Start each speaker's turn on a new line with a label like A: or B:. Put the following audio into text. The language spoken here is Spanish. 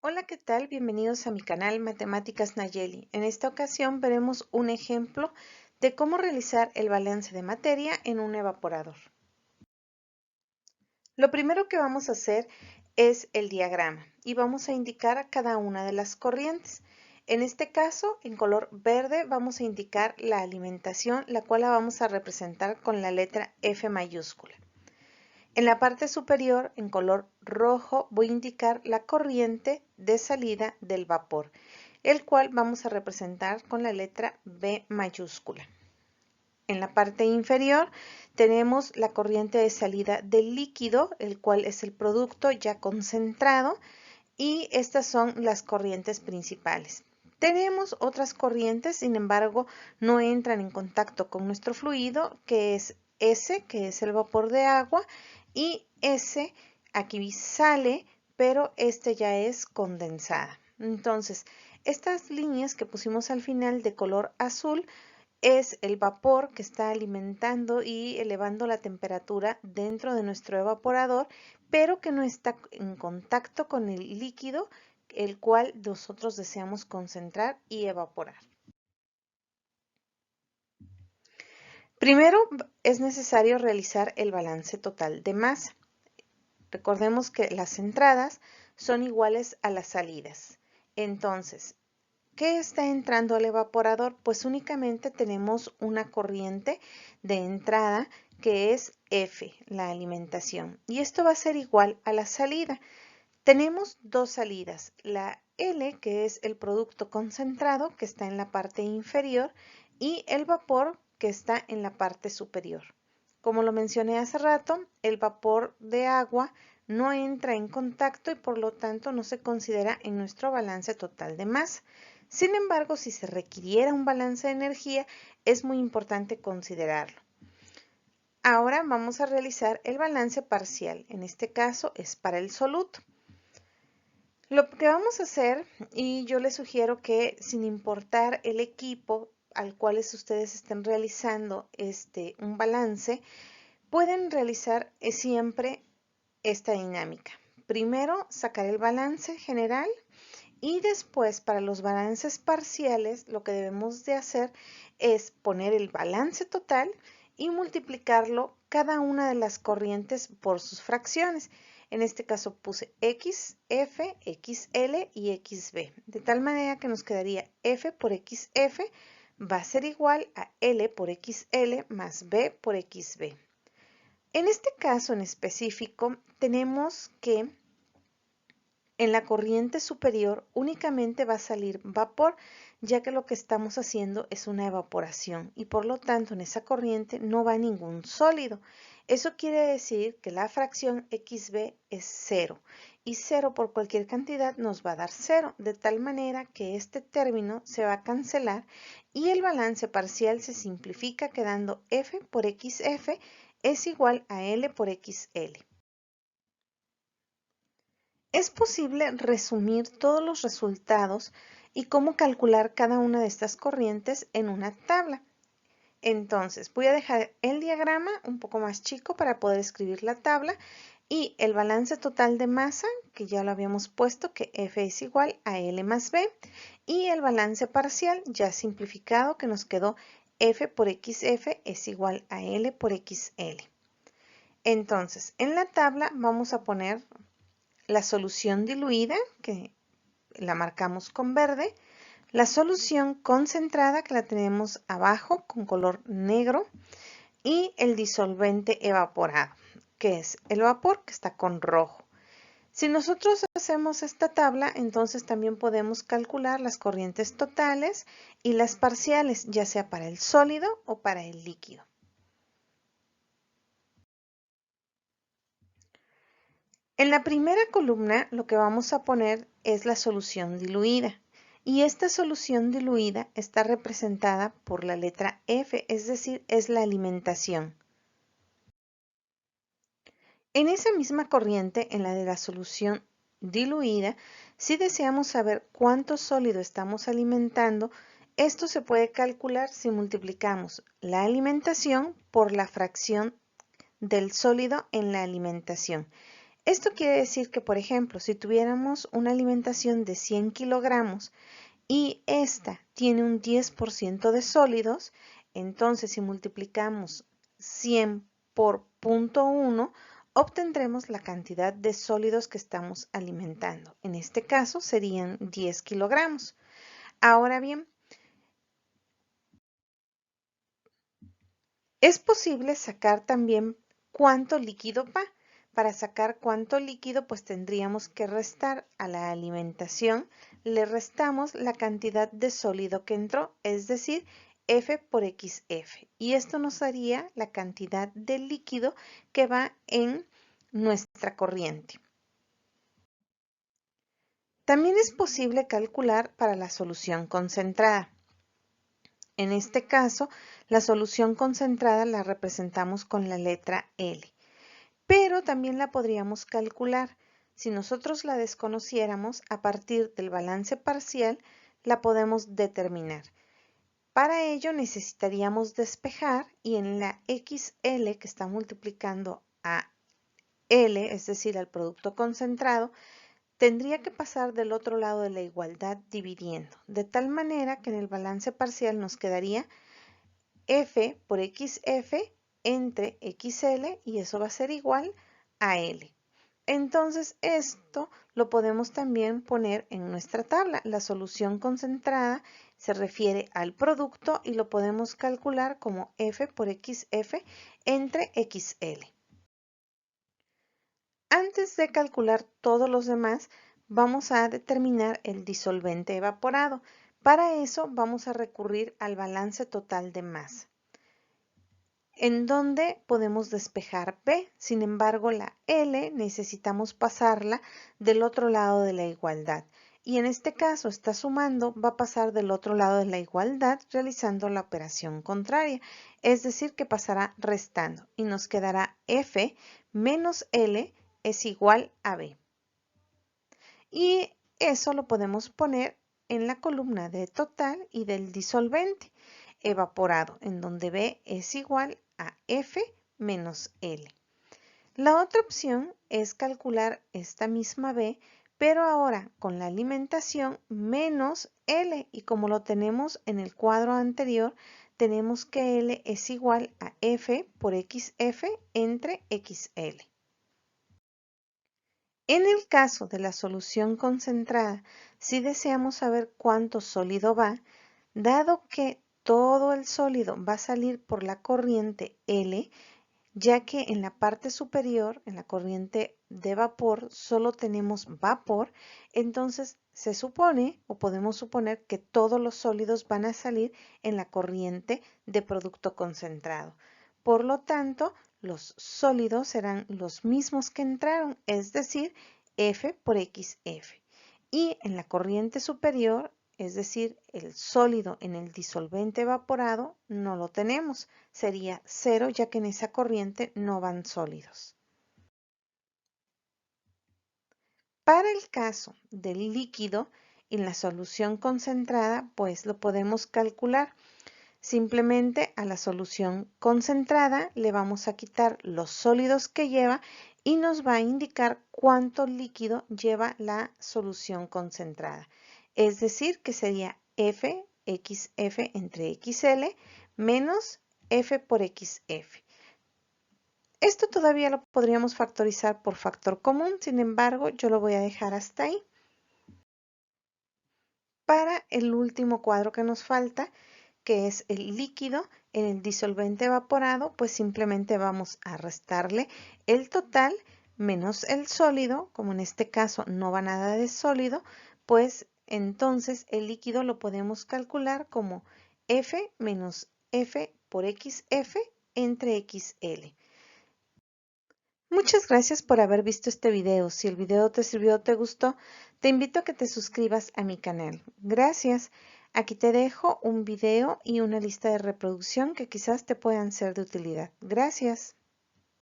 A: Hola, ¿qué tal? Bienvenidos a mi canal Matemáticas Nayeli. En esta ocasión veremos un ejemplo de cómo realizar el balance de materia en un evaporador. Lo primero que vamos a hacer es el diagrama y vamos a indicar cada una de las corrientes. En este caso, en color verde, vamos a indicar la alimentación, la cual la vamos a representar con la letra F mayúscula. En la parte superior, en color rojo, voy a indicar la corriente de salida del vapor, el cual vamos a representar con la letra B mayúscula. En la parte inferior tenemos la corriente de salida del líquido, el cual es el producto ya concentrado, y estas son las corrientes principales. Tenemos otras corrientes, sin embargo, no entran en contacto con nuestro fluido, que es S, que es el vapor de agua, y S aquí sale, pero este ya es condensada. Entonces, estas líneas que pusimos al final de color azul es el vapor que está alimentando y elevando la temperatura dentro de nuestro evaporador, pero que no está en contacto con el líquido, el cual nosotros deseamos concentrar y evaporar. Primero es necesario realizar el balance total de masa. Recordemos que las entradas son iguales a las salidas. Entonces, ¿qué está entrando al evaporador? Pues únicamente tenemos una corriente de entrada que es F, la alimentación. Y esto va a ser igual a la salida. Tenemos dos salidas, la L, que es el producto concentrado, que está en la parte inferior, y el vapor, que está en la parte superior. Como lo mencioné hace rato, el vapor de agua no entra en contacto y por lo tanto no se considera en nuestro balance total de masa. Sin embargo, si se requiriera un balance de energía, es muy importante considerarlo. Ahora vamos a realizar el balance parcial. En este caso es para el soluto. Lo que vamos a hacer, y yo les sugiero que sin importar el equipo al cual ustedes estén realizando un balance, pueden realizar siempre esta dinámica. Primero sacar el balance general y después para los balances parciales lo que debemos de hacer es poner el balance total y multiplicarlo cada una de las corrientes por sus fracciones. En este caso puse XF, XL y XB, de tal manera que nos quedaría F por XF va a ser igual a L por XL más B por XB. En este caso en específico tenemos que en la corriente superior únicamente va a salir vapor, ya que lo que estamos haciendo es una evaporación y por lo tanto en esa corriente no va ningún sólido. Eso quiere decir que la fracción XB es 0 y 0 por cualquier cantidad nos va a dar 0, de tal manera que este término se va a cancelar y el balance parcial se simplifica quedando F por XF es igual a L por XL. Es posible resumir todos los resultados y cómo calcular cada una de estas corrientes en una tabla. Entonces, voy a dejar el diagrama un poco más chico para poder escribir la tabla y el balance total de masa, que ya lo habíamos puesto, que F es igual a L más B, y el balance parcial, ya simplificado, que nos quedó F por XF es igual a L por XL. Entonces, en la tabla vamos a poner la solución diluida, que la marcamos con verde, la solución concentrada, que la tenemos abajo con color negro, y el disolvente evaporado, que es el vapor, que está con rojo. Si nosotros hacemos esta tabla, entonces también podemos calcular las corrientes totales y las parciales, ya sea para el sólido o para el líquido. En la primera columna lo que vamos a poner es la solución diluida y esta solución diluida está representada por la letra F, es decir, es la alimentación. En esa misma corriente, en la de la solución diluida, si deseamos saber cuánto sólido estamos alimentando, esto se puede calcular si multiplicamos la alimentación por la fracción del sólido en la alimentación. Esto quiere decir que, por ejemplo, si tuviéramos una alimentación de 100 kilogramos y esta tiene un 10% de sólidos, entonces si multiplicamos 100 por 0.1, obtendremos la cantidad de sólidos que estamos alimentando. En este caso serían 10 kilogramos. Ahora bien, es posible sacar también cuánto líquido va. Para sacar cuánto líquido, pues tendríamos que restar a la alimentación, le restamos la cantidad de sólido que entró, es decir, F por XF. Y esto nos daría la cantidad de líquido que va en nuestra corriente. También es posible calcular para la solución concentrada. En este caso, la solución concentrada la representamos con la letra L, pero también la podríamos calcular. Si nosotros la desconociéramos, a partir del balance parcial, la podemos determinar. Para ello necesitaríamos despejar y en la XL que está multiplicando a L, es decir, al producto concentrado, tendría que pasar del otro lado de la igualdad dividiendo, de tal manera que en el balance parcial nos quedaría F por XF entre XL y eso va a ser igual a L. Entonces esto lo podemos también poner en nuestra tabla. La solución concentrada se refiere al producto y lo podemos calcular como F por XF entre XL. Antes de calcular todos los demás, vamos a determinar el disolvente evaporado. Para eso vamos a recurrir al balance total de masa, en donde podemos despejar B. Sin embargo, la L necesitamos pasarla del otro lado de la igualdad. Y en este caso está sumando, va a pasar del otro lado de la igualdad realizando la operación contraria. Es decir, que pasará restando y nos quedará F menos L es igual a B. Y eso lo podemos poner en la columna de total y del disolvente evaporado, en donde B es igual a F menos L. La otra opción es calcular esta misma B, pero ahora con la alimentación menos L, y como lo tenemos en el cuadro anterior, tenemos que L es igual a F por XF entre XL. En el caso de la solución concentrada, si deseamos saber cuánto sólido va, dado que todo el sólido va a salir por la corriente L, ya que en la parte superior, en la corriente de vapor, solo tenemos vapor, entonces se supone o podemos suponer que todos los sólidos van a salir en la corriente de producto concentrado. Por lo tanto, los sólidos serán los mismos que entraron, es decir, F por XF. Y en la corriente superior, es decir, el sólido en el disolvente evaporado, no lo tenemos. Sería 0, ya que en esa corriente no van sólidos. Para el caso del líquido, en la solución concentrada, pues lo podemos calcular. Simplemente a la solución concentrada le vamos a quitar los sólidos que lleva y nos va a indicar cuánto líquido lleva la solución concentrada. Es decir, que sería F, XF entre XL menos F por XF. Esto todavía lo podríamos factorizar por factor común, sin embargo, yo lo voy a dejar hasta ahí. Para el último cuadro que nos falta, que es el líquido en el disolvente evaporado, pues simplemente vamos a restarle el total menos el sólido, como en este caso no va nada de sólido, pues entonces el líquido lo podemos calcular como F menos F por XF entre XL. Muchas gracias por haber visto este video. Si el video te sirvió o te gustó, te invito a que te suscribas a mi canal. Gracias. Aquí te dejo un video y una lista de reproducción que quizás te puedan ser de utilidad. Gracias.